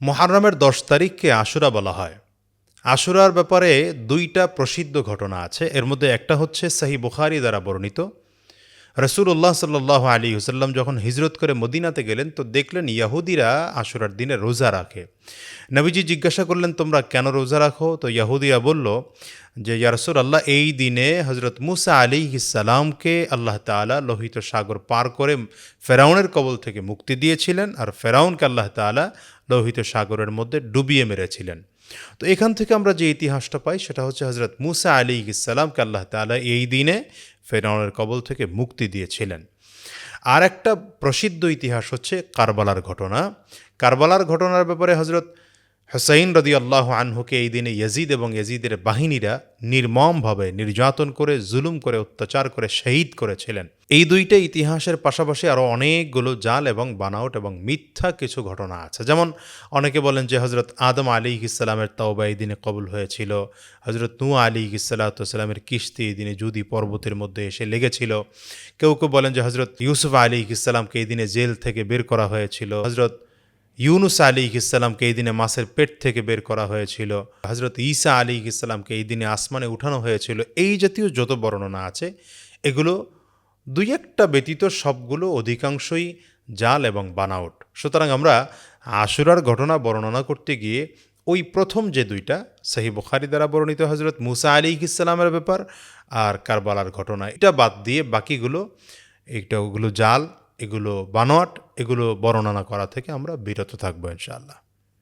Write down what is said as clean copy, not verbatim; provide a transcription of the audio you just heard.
মুহররমের ১০ তারিখকে আশুরা বলা হয়। আশুরার ব্যাপারে দুইটা প্রসিদ্ধ ঘটনা আছে। এর মধ্যে একটা হচ্ছে সহিহ বুখারী দ্বারা বর্ণিত। রাসূলুল্লাহ সাল্লাল্লাহু আলাইহি ওয়াসাল্লাম যখন হিজরত করে মদিনাতে গেলেন তো দেখলেন ইহুদিরা আশুরার দিনে রোজা রাখে। নবীজি জিজ্ঞাসা করলেন, তোমরা কেন রোজা রাখো? তো ইহুদিরা বলল যে, ইয়া রাসূলুল্লাহ, এই দিনে হযরত মূসা আলাইহিস সালামকে আল্লাহ তাআলা লোহিত সাগর পার করে ফেরাউনের কবল থেকে মুক্তি দিয়েছিলেন, আর ফেরাউনকে আল্লাহ তাআলা লোহিত সাগরের মধ্যে ডুবিয়ে মেরেছিলেন। তো এখান থেকে আমরা যে ইতিহাসটা পাই সেটা হচ্ছে হযরত মূসা আলাইহিস সালামকে আল্লাহ তাআলা এই দিনে ফেরাউনের কবল থেকে মুক্তি দিয়েছিলেন। আর একটা প্রসিদ্ধ ইতিহাস হচ্ছে কারবালার ঘটনা। কারবালার ঘটনার ব্যাপারে হযরত হুসাইন রাদিয়াল্লাহু আনহুকে এই দিনে ইয়াজিদ এবং ইয়াজিদের বাহিনীরা নির্মমভাবে নির্যাতন করে, জুলুম করে, অত্যাচার করে শহীদ করেছিলেন। এই দুইটা ইতিহাসের পাশাপাশি আরও অনেকগুলো জাল এবং বানাওট এবং মিথ্যা কিছু ঘটনা আছে। যেমন অনেকে বলেন যে হযরত আদম আলাইহিস সালামের তাওবা এই দিনে কবুল হয়েছিল, হযরত নূহ আলাইহিস সালামের কিস্তি এই দিনে জুদি পর্বতের মধ্যে এসে লেগেছিল। কেউ কেউ বলেন যে হযরত ইউসুফ আলাইহিস সালামকে এই দিনে জেল থেকে বের করা হয়েছিল, হযরত ইউনুস আলাইহিস সালামকে এই দিনে মাছের পেট থেকে বের করা হয়েছিল, হযরত ঈসা আলাইহিস সালামকে এই দিনে আসমানে উঠানো হয়েছিল। এই জাতীয় যত বর্ণনা আছে এগুলো দুই একটা ব্যতীত সবগুলো অধিকাংশই জাল এবং বানাওট। সুতরাং আমরা আশুরার ঘটনা বর্ণনা করতে গিয়ে ওই প্রথম যে দুইটা সহিহ বুখারী দ্বারা বর্ণিত হযরত মূসা আলাইহিস সালামের ব্যাপার আর কারবালার ঘটনা, এটা বাদ দিয়ে বাকিগুলো ওগুলো জাল, এগুলো বানোয়াট, এগুলো বর্ণনা করা থেকে আমরা বিরত থাকবো ইনশাআল্লাহ।